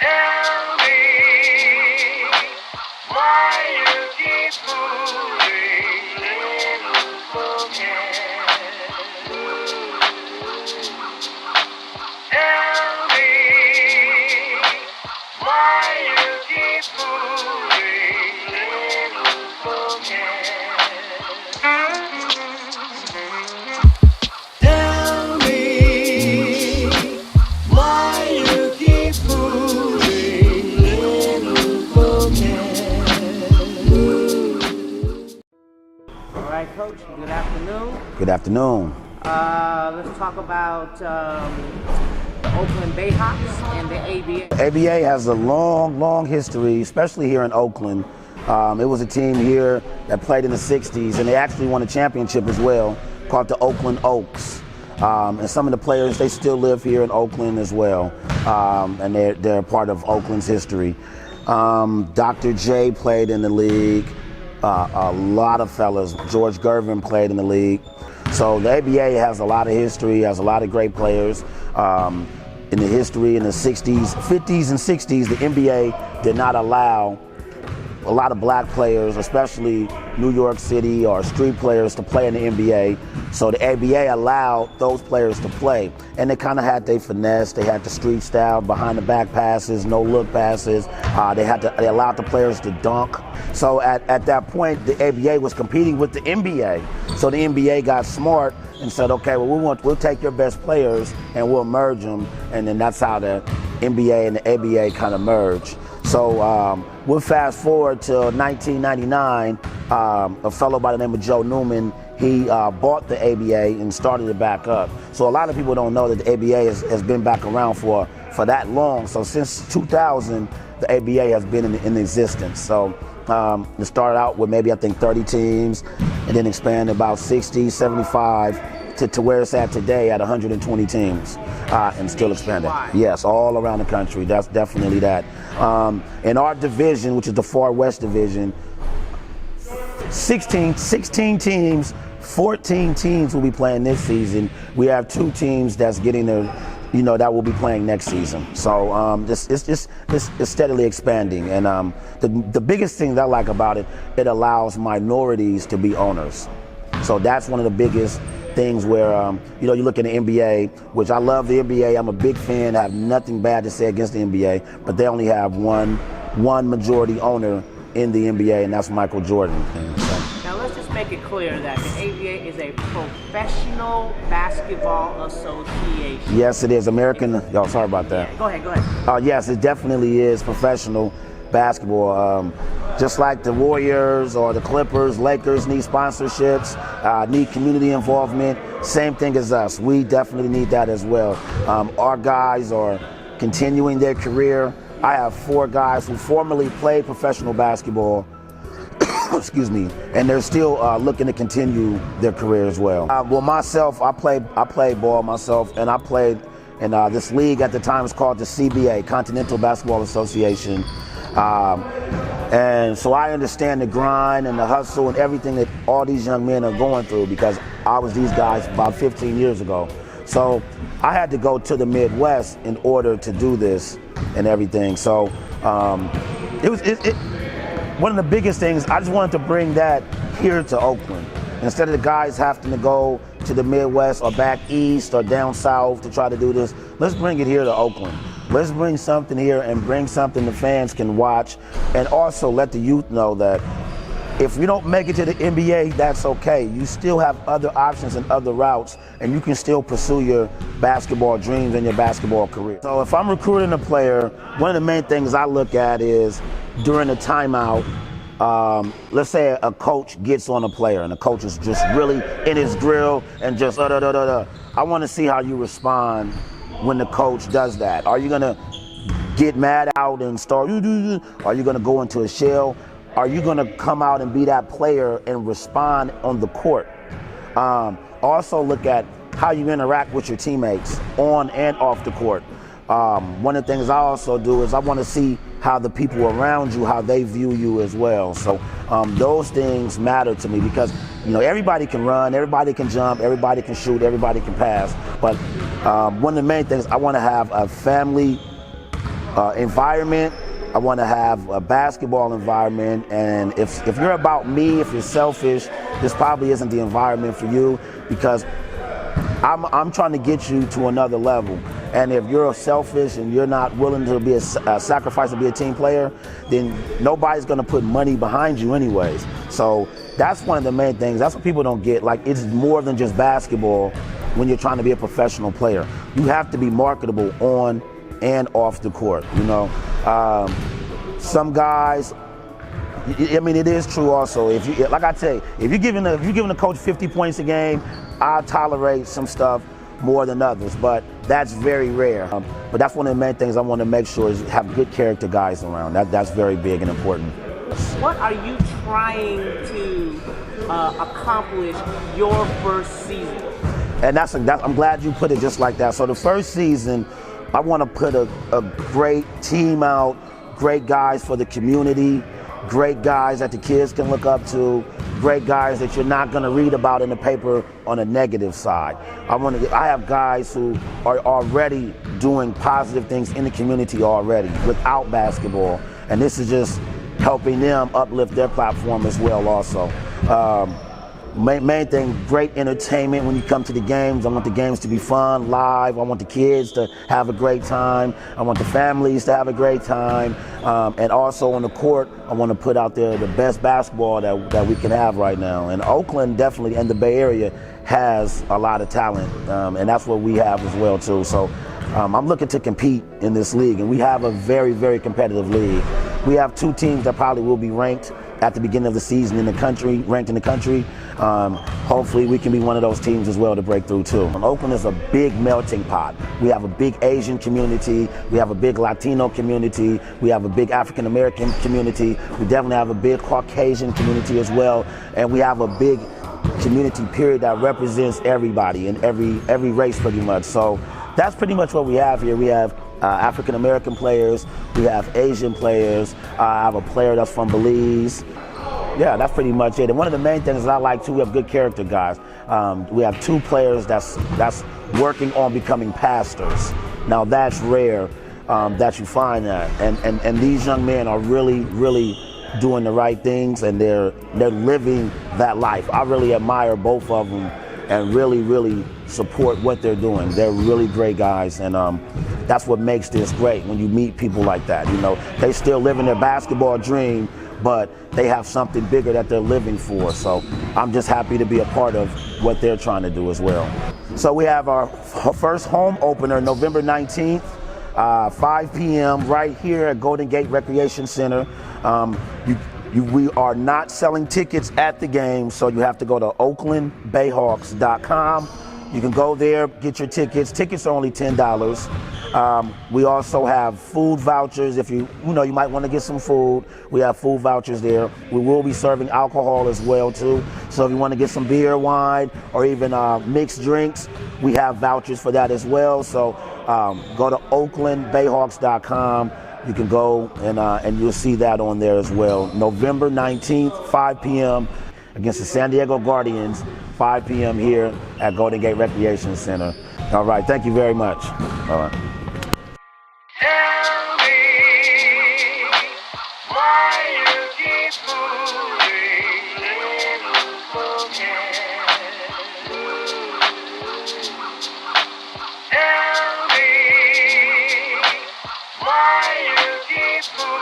Tell me why you keep fooling little forget. Tell me why you keep fooling little forget. Tell me why you keep fooling little forget. All right, Coach, good afternoon. Good afternoon. Let's talk about the Oakland BayHawks and the ABA. ABA has a long history, especially here in Oakland. It was a team here that played in the 60s, and they actually won a championship as well, called the Oakland Oaks. And some of the players, they still live here in Oakland as well, and they're part of Oakland's history. Dr. J played in the league. A lot of fellas. George Gervin played in the league. So the ABA has a lot of history, has a lot of great players. In the history in the 60s, 50s and 60s, the NBA did not allow a lot of black players, especially New York City or street players, to play in the NBA. So the ABA allowed those players to play. And they kind of had their finesse, they had the street style, behind the back passes, no look passes. They allowed the players to dunk. So at that point, the ABA was competing with the NBA. So the NBA got smart and said, okay, well, we'll take your best players and we'll merge them. And then that's how the NBA and the ABA kind of merged. So we'll fast forward to 1999. A fellow by the name of Joe Newman, he bought the ABA and started it back up. So a lot of people don't know that the ABA has been back around for that long. So since 2000, the ABA has been in existence. So it started out with maybe, I think, 30 teams, and then expanded about 60, 75 to where it's at today at 120 teams, and still expanding. Yes, all around the country. That's definitely that. In our division, which is the Far West Division, 16 teams, 14 teams will be playing this season. We have 2 teams that's getting their, that will be playing next season. So it's steadily expanding. And the biggest thing that I like about it, it allows minorities to be owners. So that's one of the biggest things where, you look at the NBA, which I love the NBA. I'm a big fan. I have nothing bad to say against the NBA, but they only have one majority owner in the NBA, and that's Michael Jordan. Now let's just make it clear that the ABA is a professional basketball association. Yes, it is. American. Y'all, sorry about that. Yeah, go ahead. Yes, it definitely is professional basketball. Just like the Warriors or the Clippers, Lakers need sponsorships, need community involvement. Same thing as us. We definitely need that as well. Our guys are continuing their career. I have 4 guys who formerly played professional basketball, excuse me, and they're still looking to continue their career as well. Well, myself, I played ball myself, and I played in this league at the time. It's called the CBA, Continental Basketball Association. And so I understand the grind and the hustle and everything that all these young men are going through, because I was these guys about 15 years ago. So I had to go to the Midwest in order to do this and everything. So one of the biggest things, I just wanted to bring that here to Oakland. Instead of the guys having to go to the Midwest or back east or down south to try to do this, let's bring it here to Oakland. Let's bring something here and bring something the fans can watch, and also let the youth know that if you don't make it to the NBA, that's okay. You still have other options and other routes, and you can still pursue your basketball dreams and your basketball career. So if I'm recruiting a player, one of the main things I look at is during a timeout, let's say a coach gets on a player and the coach is just really in his grill and just I want to see how you respond when the coach does that. Are you gonna get mad out and start, are you gonna go into a shell? Are you gonna come out and be that player and respond on the court? Also look at how you interact with your teammates on and off the court. One of the things I also do is I want to see how the people around you, how they view you as well. So those things matter to me, because everybody can run, everybody can jump, everybody can shoot, everybody can pass. But one of the main things, I want to have a family environment. I want to have a basketball environment, and if you're about me, if you're selfish, this probably isn't the environment for you, because I'm trying to get you to another level. And if you're selfish and you're not willing to be a sacrifice to be a team player, then nobody's going to put money behind you anyways. So that's one of the main things. That's what people don't get. Like, it's more than just basketball when you're trying to be a professional player. You have to be marketable on and off the court, you know. Some guys, I mean, it is true also. If you, like I tell you, if you're giving a coach 50 points a game, I'll tolerate some stuff more than others, but that's very rare. But that's one of the main things I want to make sure is have good character guys around. That's very big and important. What are you trying to accomplish your first season? And I'm glad you put it just like that. So the first season, I want to put a great team out, great guys for the community, great guys that the kids can look up to, great guys that you're not going to read about in the paper on a negative side. I have guys who are already doing positive things in the community already without basketball, and this is just helping them uplift their platform as well also. Main thing, great entertainment when you come to the games. I want the games to be fun, live. I want the kids to have a great time. I want the families to have a great time. And also on the court, I want to put out there the best basketball that we can have right now. And Oakland definitely, and the Bay Area, has a lot of talent. And that's what we have as well too. So I'm looking to compete in this league. And we have a very, very competitive league. We have two teams that probably will be ranked at the beginning of the season in the country, ranked in the country. Hopefully we can be one of those teams as well to break through too. Oakland is a big melting pot. We have a big Asian community, we have a big Latino community, we have a big African American community, we definitely have a big Caucasian community as well, and we have a big community period that represents everybody and every race pretty much. So that's pretty much what we have here. We have African American players, we have Asian players, I have a player that's from Belize. Yeah, that's pretty much it. And one of the main things that I like too, we have good character guys. We have two players that's working on becoming pastors. Now that's rare that you find that. And these young men are really, really doing the right things, and they're living that life. I really admire both of them and really, really support what they're doing. They're really great guys, and that's what makes this great when you meet people like that. You know, they still living their basketball dream, but they have something bigger that they're living for. So I'm just happy to be a part of what they're trying to do as well. So we have our first home opener November 19th, 5 p.m. right here at Golden Gate Recreation Center. We are not selling tickets at the game, so you have to go to OaklandBayHawks.com. You can go there, get your tickets. Tickets are only $10. We also have food vouchers. If you might want to get some food, we have food vouchers there. We will be serving alcohol as well too. So if you want to get some beer, wine, or even mixed drinks, we have vouchers for that as well. So go to OaklandBayHawks.com. You can go and you'll see that on there as well. November 19th, 5 p.m. against the San Diego Guardians, 5 p.m. here at Golden Gate Recreation Center. All right, thank you very much. All right. Tell me why you keep moving, little coquette. Tell me why you keep moving.